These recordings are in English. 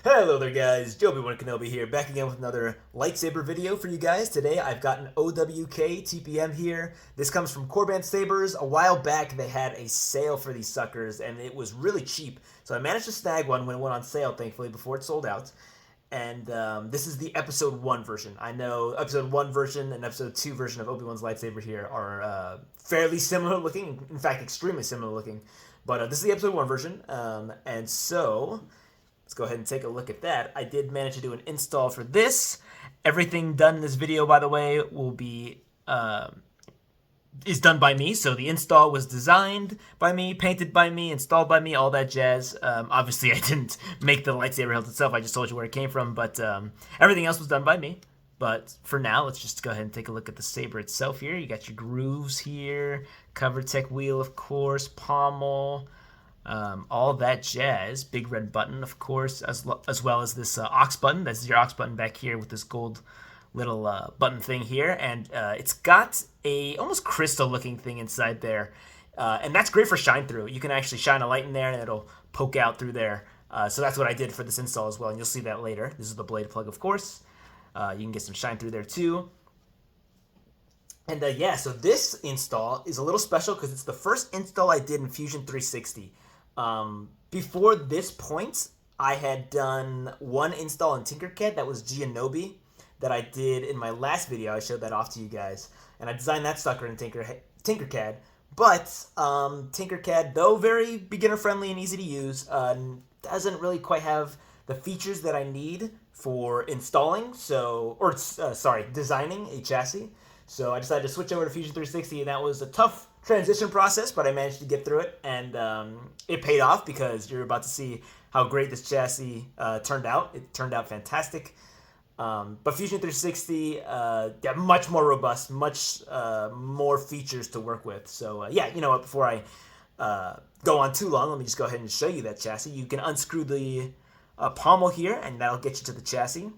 Hello there guys, Obi-Wan Kenobi here, back again with another lightsaber video for you guys. Today I've got an OWK-TPM here. This comes from Korbanth Sabers. A while back they had a sale for these suckers and it was really cheap. So I managed to snag one when it went on sale, thankfully, before it sold out. And this is the episode 1 version. I know episode 1 version and episode 2 version of Obi-Wan's lightsaber here are fairly similar looking, in fact extremely similar looking. But this is the episode 1 version, and so let's go ahead and take a look at that. I did manage to do an install for this. Everything done in this video, by the way, will be is done by me. So the install was designed by me, painted by me, installed by me, all that jazz. Obviously, I didn't make the lightsaber hilt itself. I just told you where it came from, but everything else was done by me. But for now, let's just go ahead and take a look at the saber itself here. You got your grooves here, cover tech wheel, of course, pommel, all that jazz. Big red button, of course, as well as this aux button. That's your aux button back here with this gold little button thing here. And it's got a almost crystal-looking thing inside there. And that's great for shine through. You can actually shine a light in there, and it'll poke out through there. So that's what I did for this install as well, and you'll see that later. This is the blade plug, of course. You can get some shine through there, too. And yeah, so this install is a little special because it's the first install I did in Fusion 360. Before this point, I had done one install in Tinkercad that was Gianobi that I did in my last video. I showed that off to you guys. And I designed that sucker in Tinkercad. But Tinkercad, though very beginner-friendly and easy to use, doesn't really quite have the features that I need for installing, designing a chassis. So I decided to switch over to Fusion 360, and that was a tough transition process, but I managed to get through it, and it paid off because you're about to see how great this chassis turned out. It turned out fantastic. But Fusion 360, yeah, much more robust, much more features to work with. So yeah, you know what, before I go on too long, let me just go ahead and show you that chassis. You can unscrew the pommel here, and that'll get you to the chassis.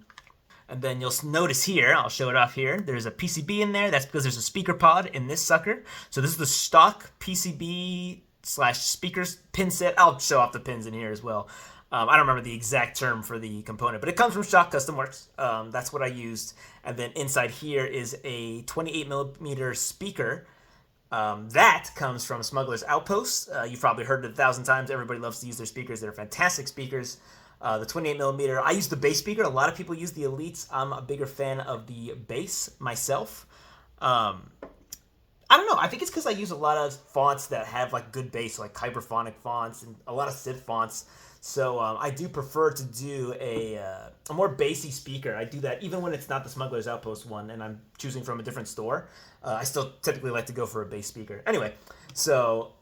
And then you'll notice here, I'll show it off here, there's a PCB in there. That's because there's a speaker pod in this sucker. So this is the stock PCB / speakers pin set. I'll show off the pins in here as well. I don't remember the exact term for the component, but it comes from Shock Custom Works. That's what I used. And then inside here is a 28mm speaker. That comes from Smuggler's Outpost. You've probably heard it 1,000 times. Everybody loves to use their speakers. They're fantastic speakers. The 28mm, I use the bass speaker. A lot of people use the Elites. I'm a bigger fan of the bass myself. I don't know. I think it's because I use a lot of fonts that have like good bass, like hyperphonic fonts and a lot of synth fonts. So I do prefer to do a more bassy speaker. I do that even when it's not the Smuggler's Outpost one and I'm choosing from a different store. I still typically like to go for a bass speaker. Anyway, so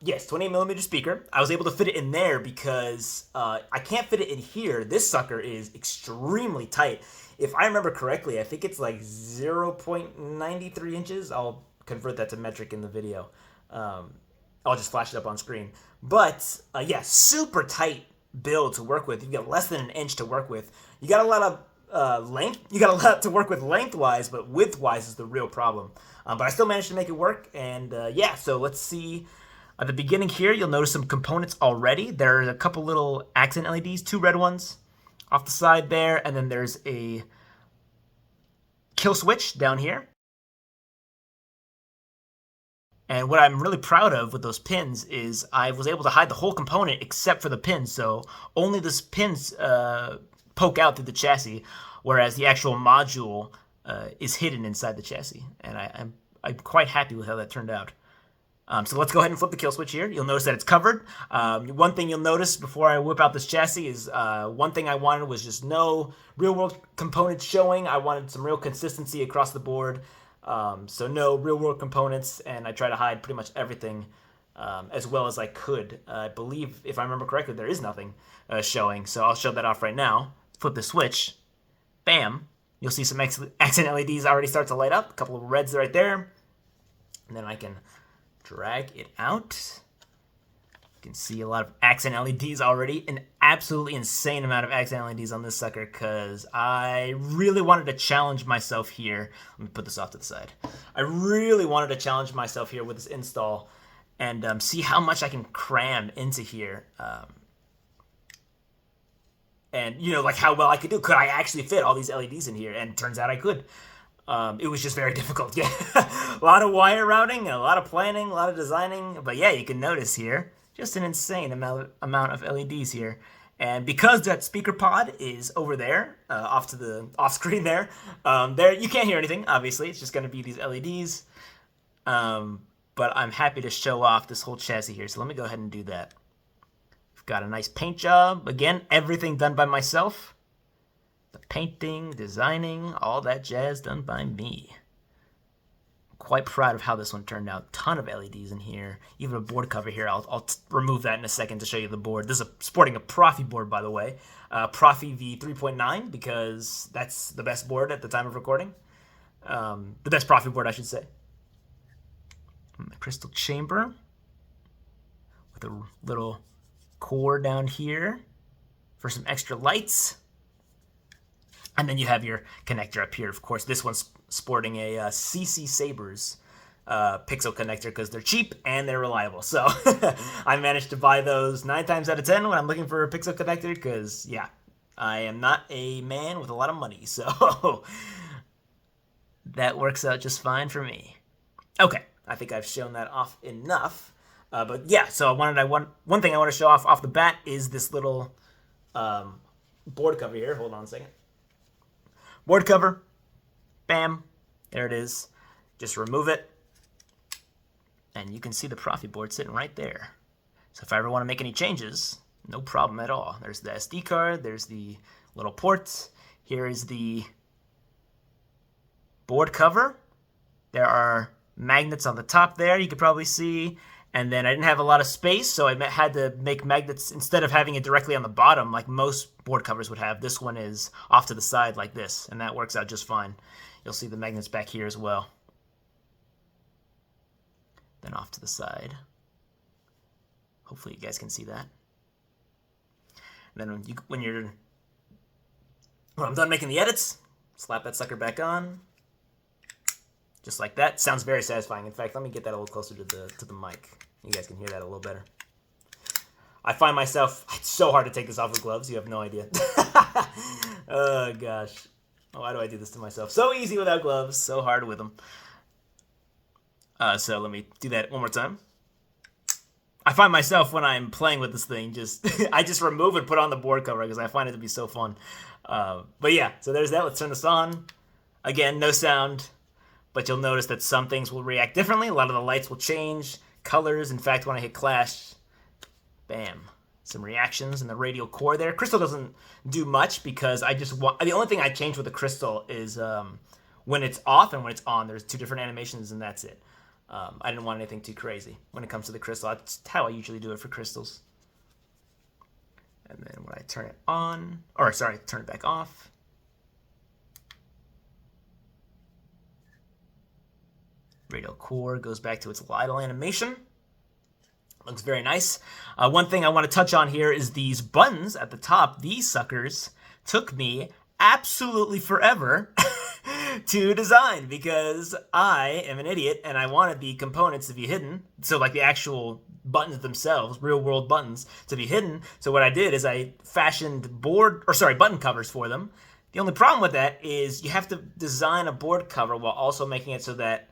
yes, 28mm speaker. I was able to fit it in there because I can't fit it in here. This sucker is extremely tight. If I remember correctly, I think it's like 0.93 inches. I'll convert that to metric in the video. I'll just flash it up on screen. But yeah, super tight build to work with. You've got less than an inch to work with. You got a lot of length. You got a lot to work with lengthwise, but widthwise is the real problem. But I still managed to make it work. And yeah, so let's see. At the beginning here, you'll notice some components already. There are a couple little accent LEDs, 2 red ones off the side there. And then there's a kill switch down here. And what I'm really proud of with those pins is I was able to hide the whole component except for the pins. So only the pins poke out through the chassis, whereas the actual module is hidden inside the chassis. And I'm quite happy with how that turned out. So let's go ahead and flip the kill switch here. You'll notice that it's covered. One thing you'll notice before I whip out this chassis is one thing I wanted was just no real-world components showing. I wanted some real consistency across the board. So no real-world components, and I try to hide pretty much everything as well as I could. I believe, if I remember correctly, there is nothing showing, so I'll show that off right now. Flip the switch. Bam. You'll see some accent LEDs already start to light up. A couple of reds right there. And then I can drag it out. You can see a lot of accent LEDs already. An absolutely insane amount of accent LEDs on this sucker because I really wanted to challenge myself here. Let me put this off to the side. I really wanted to challenge myself here with this install and see how much I can cram into here. and like how well I could do. Could I actually fit all these LEDs in here? And turns out I could. It was just very difficult. Yeah, a lot of wire routing, a lot of planning, a lot of designing. But yeah, you can notice here just an insane amount of LEDs here. And because that speaker pod is over there, off screen there, there you can't hear anything. Obviously, it's just going to be these LEDs. But I'm happy to show off this whole chassis here. So let me go ahead and do that. We've got a nice paint job. Again, everything done by myself. The painting, designing, all that jazz done by me. I'm quite proud of how this one turned out. Ton of LEDs in here. Even a board cover here. I'll remove that in a second to show you the board. This is sporting a Proffie board, by the way. Proffie V3.9, because that's the best board at the time of recording. The best Proffie board, I should say. A crystal chamber with a little core down here for some extra lights. And then you have your connector up here. Of course, this one's sporting a CC Sabers pixel connector because they're cheap and they're reliable. So I managed to buy those 9 times out of 10 when I'm looking for a pixel connector because, yeah, I am not a man with a lot of money. So that works out just fine for me. Okay. I think I've shown that off enough. But yeah, so one thing I want to show off the bat is this little board cover here. Hold on a second. Board cover. Bam. There it is. Just remove it. And you can see the Proffie board sitting right there. So if I ever want to make any changes, no problem at all. There's the SD card. There's the little ports. Here is the board cover. There are magnets on the top there, you could probably see. And then I didn't have a lot of space, so I had to make magnets, instead of having it directly on the bottom like most board covers would have. This one is off to the side like this, and that works out just fine. You'll see the magnets back here as well. Then off to the side. Hopefully you guys can see that. And then when I'm done making the edits, slap that sucker back on. Just like that. Sounds very satisfying. In fact, let me get that a little closer to the mic. You guys can hear that a little better. I find myself, it's so hard to take this off with gloves. You have no idea. Oh, gosh. Why do I do this to myself? So easy without gloves. So hard with them. So let me do that one more time. I find myself, when I'm playing with this thing, I just remove and put on the board cover because I find it to be so fun. But yeah, so there's that. Let's turn this on. Again, no sound. But you'll notice that some things will react differently. A lot of the lights will change colors. In fact, when I hit clash, bam, some reactions in the radial core there. Crystal doesn't do much because the only thing I change with the crystal is when it's off and when it's on. There's 2 different animations and that's it. I didn't want anything too crazy when it comes to the crystal. That's how I usually do it for crystals. And then when I turn it on, turn it back off. Radial core goes back to its idle animation. Looks very nice. One thing I want to touch on here is these buttons at the top. These suckers took me absolutely forever to design because I am an idiot and I wanted the components to be hidden. So like the actual buttons themselves, real world buttons, to be hidden. So what I did is I fashioned button covers for them. The only problem with that is you have to design a board cover while also making it so that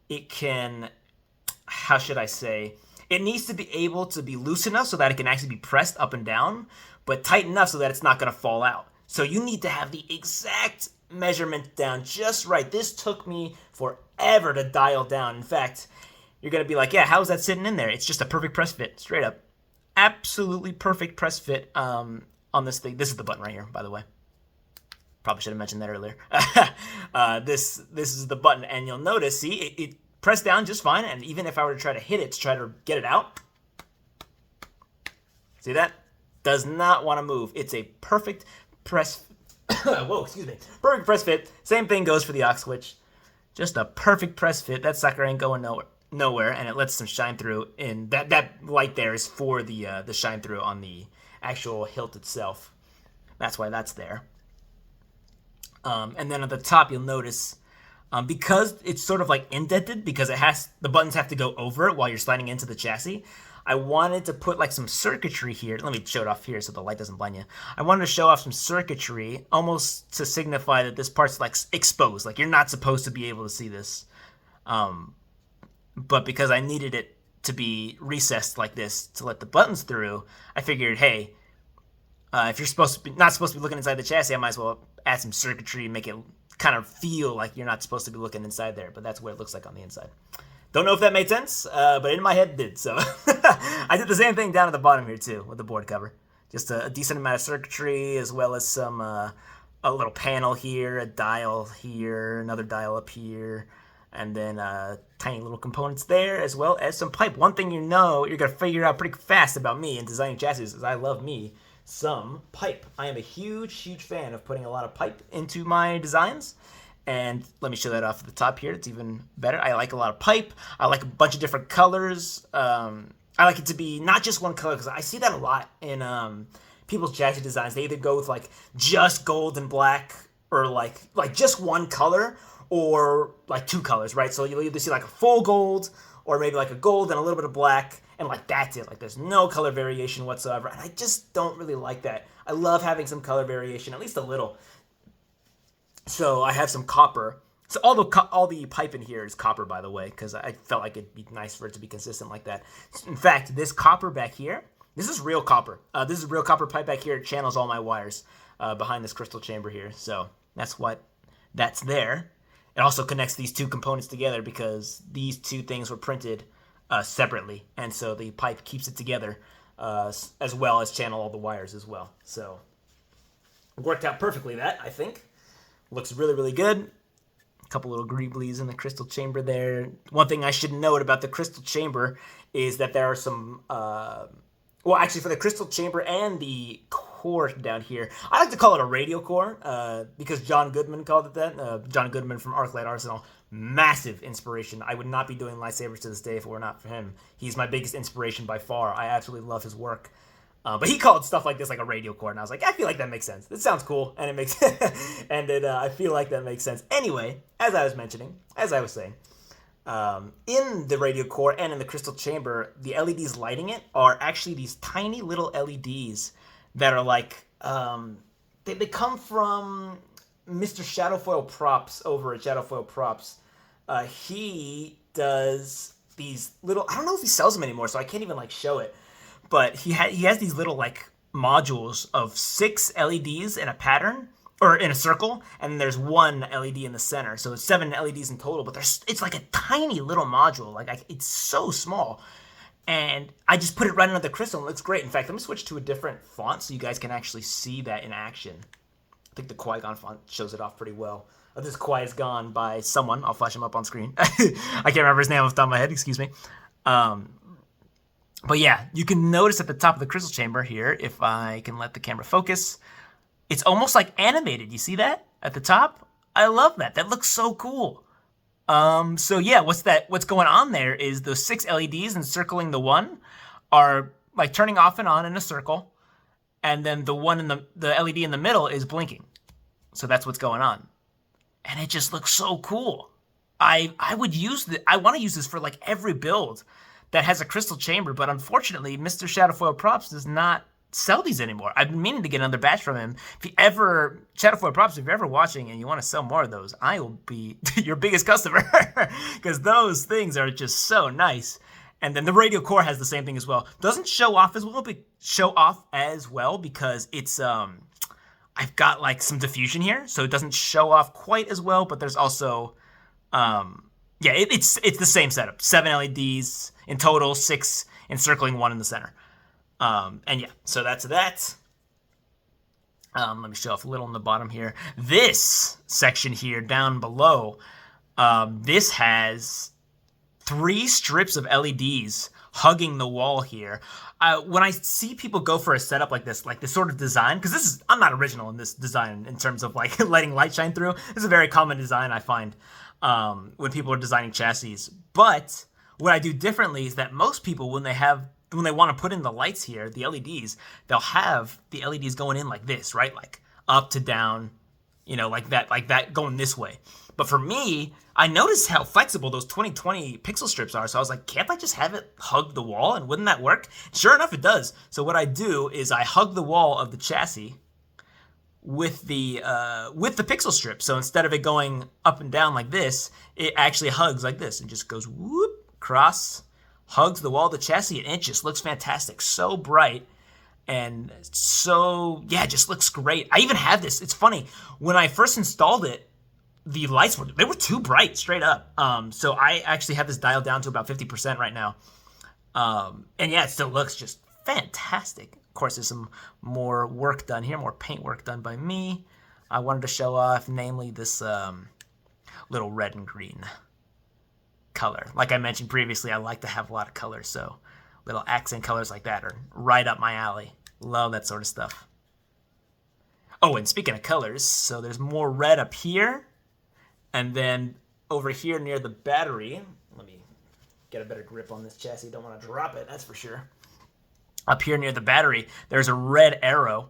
it can, how should I say, it needs to be able to be loose enough so that it can actually be pressed up and down, but tight enough so that it's not going to fall out. So you need to have the exact measurement down just right. This took me forever to dial down. In fact, you're going to be like, yeah, how's that sitting in there? It's just a perfect press fit, straight up. Absolutely perfect press fit on this thing. This is the button right here, by the way. Probably should have mentioned that earlier. This is the button, and you'll notice, see, it pressed down just fine, and even if I were to try to hit it to try to get it out, see that? Does not want to move. It's a perfect press, whoa, excuse me, perfect press fit. Same thing goes for the aux switch. Just a perfect press fit. That sucker ain't going nowhere, and it lets some shine through. And that light there is for the shine through on the actual hilt itself. That's why that's there. And then at the top, you'll notice, because it's sort of like indented, because the buttons have to go over it while you're sliding into the chassis, I wanted to put like some circuitry here. Let me show it off here so the light doesn't blind you. I wanted to show off some circuitry almost to signify that this part's like exposed. Like you're not supposed to be able to see this. But because I needed it to be recessed like this to let the buttons through, I figured, hey, if you're not supposed to be looking inside the chassis, I might as well add some circuitry and make it kind of feel like you're not supposed to be looking inside there. But that's what it looks like on the inside. Don't know if that made sense, but in my head it did. So I did the same thing down at the bottom here too with the board cover. Just a decent amount of circuitry, as well as some a little panel here, a dial here, another dial up here, and then tiny little components there, as well as some pipe. One thing you're going to figure out pretty fast about me in designing chassis is I love me some pipe. I am a huge fan of putting a lot of pipe into my designs. And let me show that off at the top here. It's even better. I like a lot of pipe. I like a bunch of different colors. I like it to be not just one color, because I see that a lot in people's chassis designs. They either go with like just gold and black, or like just one color, or like two colors, right? So you'll either see like a full gold, or maybe like a gold and a little bit of black, and like that's it. Like there's no color variation whatsoever. And I just don't really like that. I love having some color variation, at least a little. So I have some copper. So all the pipe in here is copper, by the way, because I felt like it'd be nice for it to be consistent like that. In fact, this copper back here, this is real copper. This is real copper pipe back here. It channels all my wires behind this crystal chamber here. So that's there. It also connects these two components together because these two things were printed separately. And so the pipe keeps it together as well as channel all the wires as well. So it worked out perfectly, that, I think. Looks really good. A couple little greeblies in the crystal chamber there. One thing I should note about the crystal chamber is that there are some... well, actually, for the crystal chamber and the core down here, I like to call it a radio core because John Goodman called it that. John Goodman from Arclight Arsenal. Massive inspiration. I would not be doing lightsabers to this day if it were not for him. He's my biggest inspiration by far. I absolutely love his work. But he called stuff like this like a radio core, and I was like, I feel like that makes sense. It sounds cool, and it makes, I feel like that makes sense. Anyway, as I was saying, in the radio core and in the crystal chamber, the LEDs lighting it are actually these tiny little LEDs that are like, they come from Mr. Shadowfoil Props over at Shadowfoil Props. He does these little, I don't know if he sells them anymore, so I can't even like show it. But he has these little like modules of 6 LEDs in a pattern, or in a circle, and there's one LED in the center. So it's 7 LEDs in total, but it's like a tiny little module. Like it's so small. And I just put it right under the crystal, and it looks great. In fact, let me switch to a different font so you guys can actually see that in action. I think the Qui-Gon font shows it off pretty well. This Qui-Gon by someone. I'll flash him up on screen. I can't remember his name off the top of my head. Excuse me. But yeah, you can notice at the top of the crystal chamber here, if I can let the camera focus, it's almost like animated. You see that at the top? I love that. That looks so cool. So yeah, what's going on there is those 6 LEDs encircling the one are like turning off and on in a circle, and then the one in the LED in the middle is blinking. So that's what's going on. And it just looks so cool. I want to use this for like every build that has a crystal chamber, but unfortunately, Mr. Shadowfoil Props does not sell these anymore. I've been meaning to get another batch from him. Shadowfoil Props, if you're ever watching and you want to sell more of those, I will be your biggest customer because those things are just so nice. And then the radio core has the same thing as well. Doesn't show off as well, because it's I've got like some diffusion here, so it doesn't show off quite as well. But there's also it's the same setup. 7 LEDs in total, 6 encircling 1 in the center. And yeah, so that's that. Let me show off a little on the bottom here. This section here down below, this has 3 strips of LEDs hugging the wall here. When I see people go for a setup like this sort of design, because I'm not original in this design in terms of like letting light shine through. This is a very common design I find when people are designing chassis. But what I do differently is that most people, when they want to put in the lights here, the LEDs, they'll have the LEDs going in like this, right? Like up to down, like that going this way. But for me, I noticed how flexible those 2020 pixel strips are, so I was like, can't I just have it hug the wall, and wouldn't that work? Sure enough, it does. So what I do is I hug the wall of the chassis with the pixel strip. So instead of it going up and down like this, it actually hugs like this and just goes whoop across, hugs the wall of the chassis, and it just looks fantastic. So bright. And so, yeah, it just looks great. I even have this. It's funny. When I first installed it, the lights were too bright, straight up. So I actually have this dialed down to about 50% right now. And yeah, it still looks just fantastic. Of course, there's some more work done here, more paint work done by me. I wanted to show off, namely, this little red and green color. Like I mentioned previously, I like to have a lot of colors, so little accent colors like that are right up my alley. Love that sort of stuff. Oh, and speaking of colors, so there's more red up here, and then over here near the battery, let me get a better grip on this chassis, don't want to drop it, that's for sure. Up here near the battery, there's a red arrow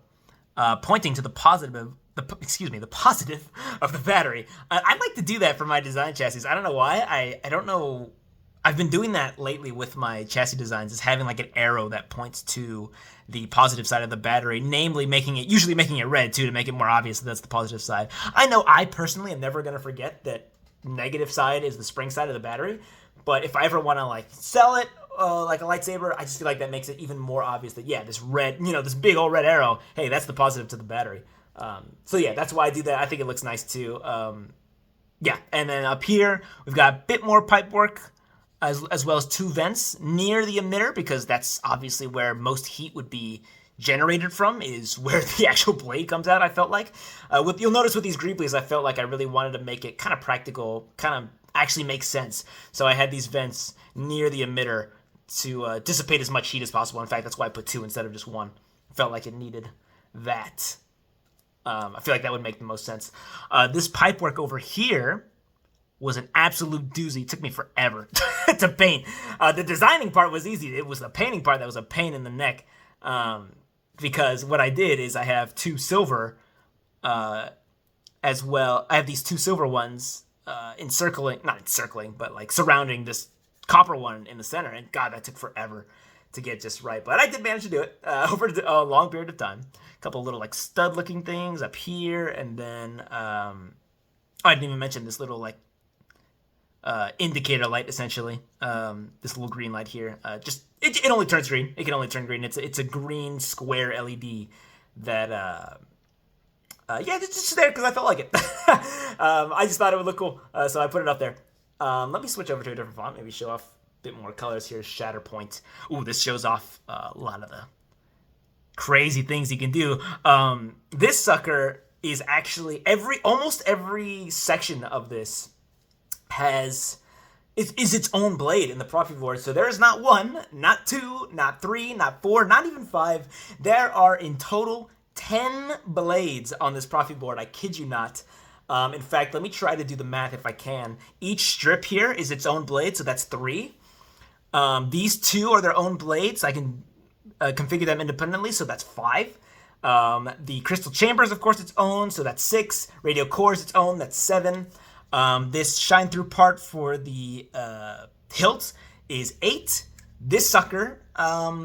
pointing to the positive the positive of the battery. I like to do that for my design chassis. I don't know why. I don't know. I've been doing that lately with my chassis designs, is having like an arrow that points to the positive side of the battery, namely usually making it red too, to make it more obvious that that's the positive side. I know I personally am never going to forget that negative side is the spring side of the battery, but if I ever want to like sell it like a lightsaber, I just feel like that makes it even more obvious that, yeah, this red, this big old red arrow, hey, that's the positive to the battery. So yeah, that's why I do that. I think it looks nice too. Yeah, and then up here, we've got a bit more pipe work, as well as 2 vents near the emitter, because that's obviously where most heat would be generated from, is where the actual blade comes out, I felt like. You'll notice with these greeblies, I felt like I really wanted to make it kind of practical, kind of actually make sense. So I had these vents near the emitter to dissipate as much heat as possible. In fact, that's why I put 2 instead of just 1. Felt like it needed that. I feel like that would make the most sense. This pipe work over here was an absolute doozy. It took me forever to paint. The designing part was easy. It was the painting part that was a pain in the neck. Because what I did is I have 2 silver as well. I have these 2 silver ones not encircling, but like surrounding this copper one in the center. And God, that took forever to get just right. But I did manage to do it over a long period of time. A couple little like stud looking things up here. And then I didn't even mention this little like indicator light, essentially. This little green light here. It only turns green. It can only turn green. It's a green square LED that yeah, it's just there because I felt like it. I just thought it would look cool, so I put it up there. Let me switch over to a different font. Maybe show off a bit more colors here. Shatterpoint. Ooh, this shows off a lot of the crazy things you can do. This sucker is actually almost every section of this is its own blade in the Proffie board. So there is not 1, not 2, not 3, not 4, not even 5. There are in total 10 blades on this Proffie board. I kid you not. In fact, let me try to do the math if I can. Each strip here is its own blade, so that's 3. These 2 are their own blades. I can configure them independently, so that's 5. The crystal chamber is, of course, its own, so that's 6. Radio core is its own, that's 7. This shine-through part for the hilt is 8. This sucker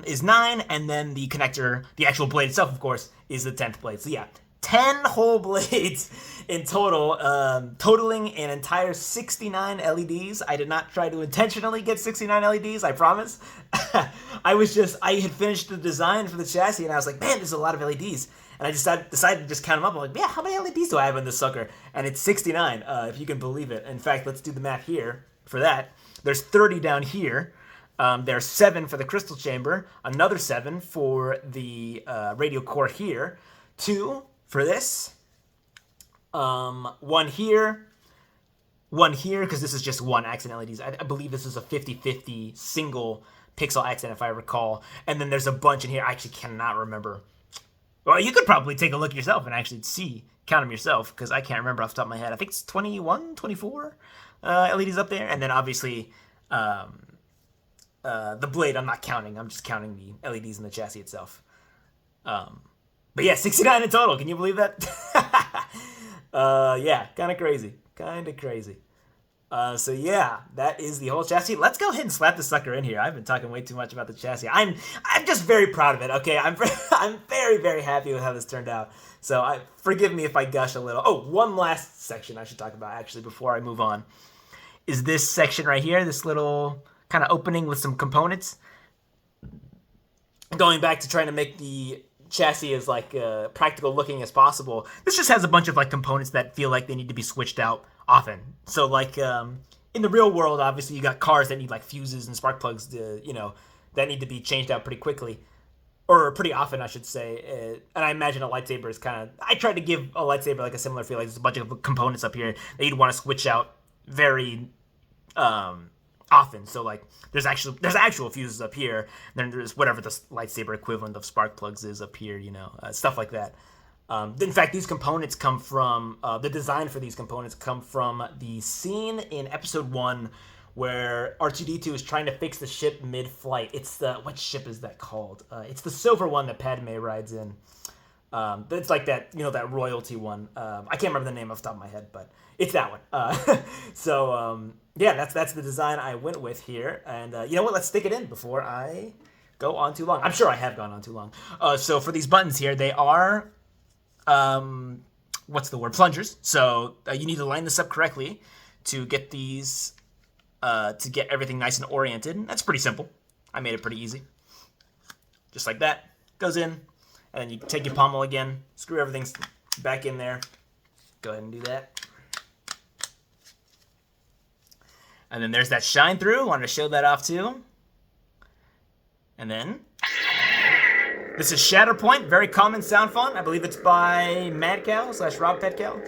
is 9, and then the connector, the actual blade itself, of course, is the 10th blade. So yeah, 10 whole blades in total, totaling an entire 69 LEDs. I did not try to intentionally get 69 LEDs, I promise. I had finished the design for the chassis, and I was like, man, there's a lot of LEDs. And I decided to just count them up. I'm like, yeah, how many LEDs do I have in this sucker? And it's 69, if you can believe it. In fact, let's do the math here for that. There's 30 down here. There's 7 for the crystal chamber. Another 7 for the radio core here. 2 for this. 1 here. 1 here, because this is just 1 accent LEDs. I believe this is a 50-50 single pixel accent, if I recall. And then there's a bunch in here. I actually cannot remember. Well, you could probably take a look yourself and actually count them yourself, because I can't remember off the top of my head. I think it's 21, 24 LEDs up there. And then obviously the blade I'm not counting. I'm just counting the LEDs in the chassis itself. But yeah, 69 in total. Can you believe that? Yeah, kind of crazy. Kind of crazy. So yeah, that is the whole chassis. Let's go ahead and slap the sucker in here. I've been talking way too much about the chassis. I'm just very proud of it. Okay, I'm very very happy with how this turned out. So forgive me if I gush a little. Oh, one last section I should talk about actually before I move on is this section right here. This little kind of opening with some components. Going back to trying to make the chassis as like practical looking as possible. This just has a bunch of like components that feel like they need to be switched out often. So like in the real world, obviously you got cars that need like fuses and spark plugs to, that need to be changed out pretty quickly. Or pretty often, I should say. And I imagine a lightsaber is kind of... I tried to give a lightsaber like a similar feel. Like there's a bunch of components up here that you'd want to switch out very often. So like there's actual fuses up here. Then there's whatever the lightsaber equivalent of spark plugs is up here, stuff like that. In fact, these components come from... the design for these components come from the scene in Episode 1 where R2-D2 is trying to fix the ship mid-flight. It's the... What ship is that called? It's the silver one that Padme rides in. It's like that, that royalty one. I can't remember the name off the top of my head, but it's that one. Yeah, that's the design I went with here. And you know what? Let's stick it in before I go on too long. I'm sure I have gone on too long. So for these buttons here, they are... what's the word? Plungers. So you need to line this up correctly to get these... to get everything nice and oriented. That's pretty simple. I made it pretty easy. Just like that. Goes in. And then you take your pommel again. Screw everything back in there. Go ahead and do that. And then there's that shine through. Wanted to show that off too. And then... This is Shatterpoint. Very common sound font. I believe it's by Madcow / Rob Petcow.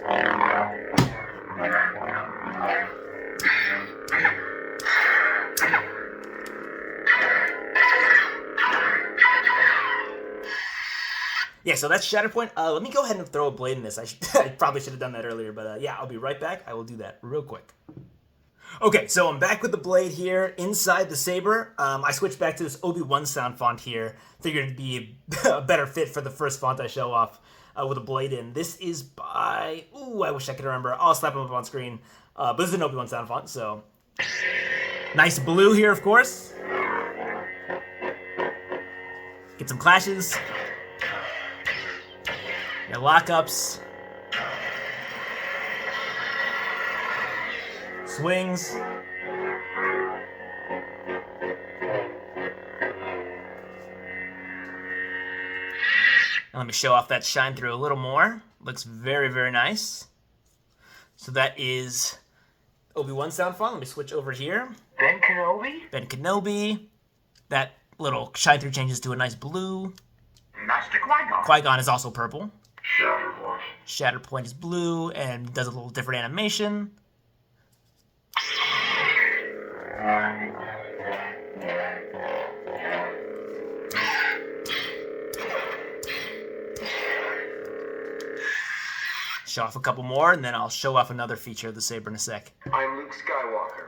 Yeah, so that's Shatterpoint. Let me go ahead and throw a blade in this. I probably should have done that earlier, but yeah, I'll be right back. I will do that real quick. Okay, so I'm back with the blade here inside the saber. I switched back to this Obi-Wan sound font here. Figured it'd be a better fit for the first font I show off with a blade in. This is by... Ooh, I wish I could remember. I'll slap them up on screen. But this is an Obi-Wan sound font, so... Nice blue here, of course. Get some clashes. Your lockups. Swings. And let me show off that shine through a little more. Looks very, very nice. So that is Obi-Wan sound font. Let me switch over here. Ben Kenobi? Ben Kenobi. That little shine through changes to a nice blue. Master Qui-Gon. Qui-Gon is also purple. Shatterpoint. Shatterpoint is blue and does a little different animation. Show off a couple more, and then I'll show off another feature of the saber in a sec. I'm Luke Skywalker.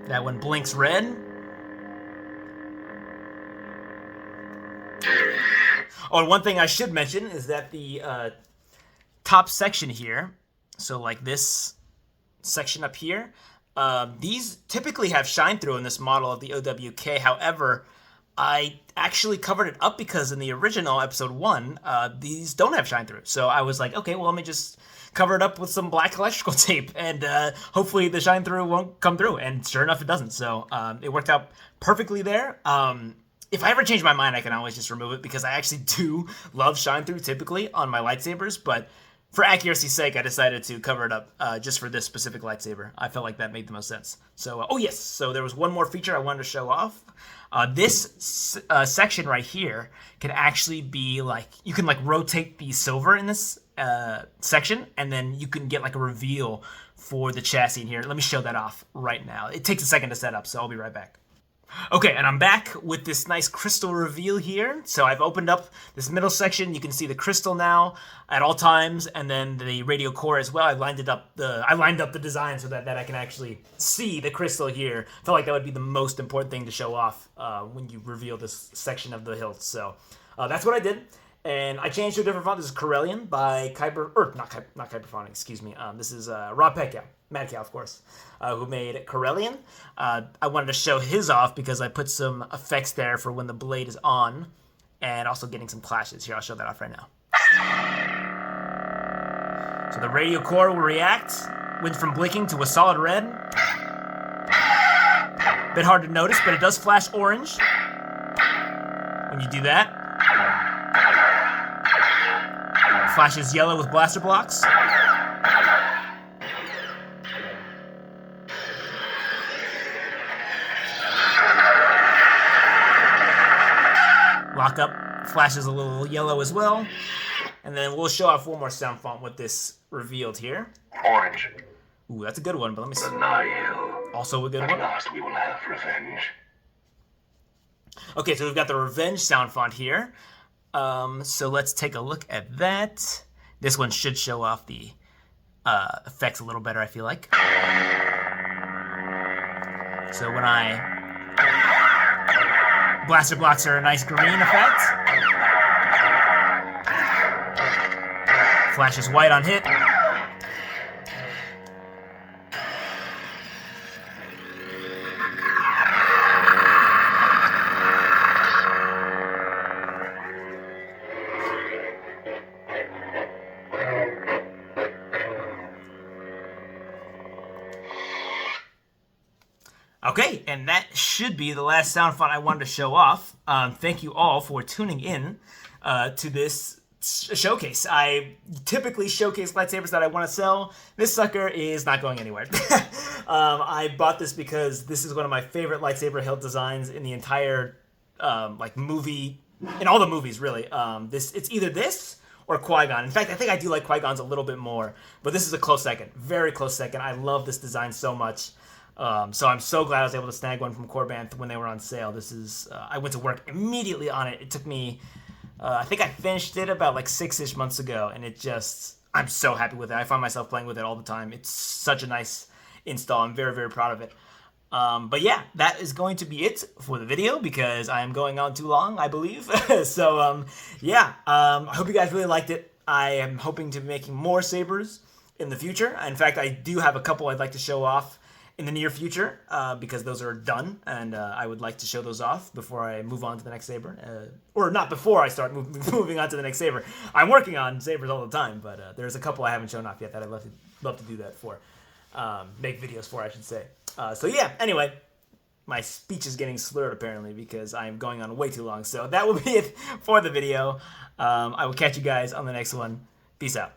That one blinks red. Oh, and one thing I should mention is that the top section here, so like this section up here, these typically have shine through in this model of the OWK. However, I actually covered it up because in the original episode 1, these don't have shine through. So I was like, okay, well, let me just cover it up with some black electrical tape, and hopefully the shine through won't come through. And sure enough, it doesn't. So it worked out perfectly there. If I ever change my mind, I can always just remove it because I actually do love shine through typically on my lightsabers, but for accuracy's sake, I decided to cover it up just for this specific lightsaber. I felt like that made the most sense. So, oh yes, so there was one more feature I wanted to show off. This section right here can actually be like, you can like rotate the silver in this section, and then you can get like a reveal for the chassis in here. Let me show that off right now. It takes a second to set up, so I'll be right back. Okay, and I'm back with this nice crystal reveal here. So I've opened up this middle section. You can see the crystal now at all times, and then the radio core as well. I lined up the design so that I can actually see the crystal here. I felt like that would be the most important thing to show off when you reveal this section of the hilt. So that's what I did. And I changed to a different font. This is Corellian by not Kyberphonic, excuse me. This is Rob Petkow, Mad Cow, of course, who made Corellian. I wanted to show his off because I put some effects there for when the blade is on, and also getting some clashes. Here, I'll show that off right now. So the radio core will react, went from blinking to a solid red. Bit hard to notice, but it does flash orange when you do that. Flashes yellow with blaster blocks. Lockup flashes a little yellow as well. And then we'll show off one more sound font with this revealed here. Orange. Ooh, that's a good one, but let me see. Nihil. Also a good At one. last we will have revenge. Okay, so we've got the Revenge sound font here. So let's take a look at that. This one should show off the effects a little better, I feel like. So when blaster blocks are a nice green effect. Flashes white on hit. Okay, and that should be the last sound font I wanted to show off. Thank you all for tuning in to this showcase. I typically showcase lightsabers that I want to sell. This sucker is not going anywhere. I bought this because this is one of my favorite lightsaber hilt designs in the entire movie, in all the movies really. It's either this or Qui-Gon. In fact, I think I do like Qui-Gon's a little bit more, but this is a close second, very close second. I love this design so much. So I'm so glad I was able to snag one from Korbanth when they were on sale. This is, I went to work immediately on it. It took me, I think I finished it about like 6-ish months ago, and I'm so happy with it. I find myself playing with it all the time. It's such a nice install. I'm very, very proud of it. But yeah, that is going to be it for the video because I am going on too long, I believe. So I hope you guys really liked it. I am hoping to be making more sabers in the future. In fact, I do have a couple I'd like to show off in the near future, because those are done, and I would like to show those off before I move on to the next saber. Or not before I start moving on to the next saber. I'm working on sabers all the time, but there's a couple I haven't shown off yet that I'd love to do that for. Make videos for, I should say. So yeah, anyway, my speech is getting slurred apparently because I'm going on way too long. So that will be it for the video. I will catch you guys on the next one. Peace out.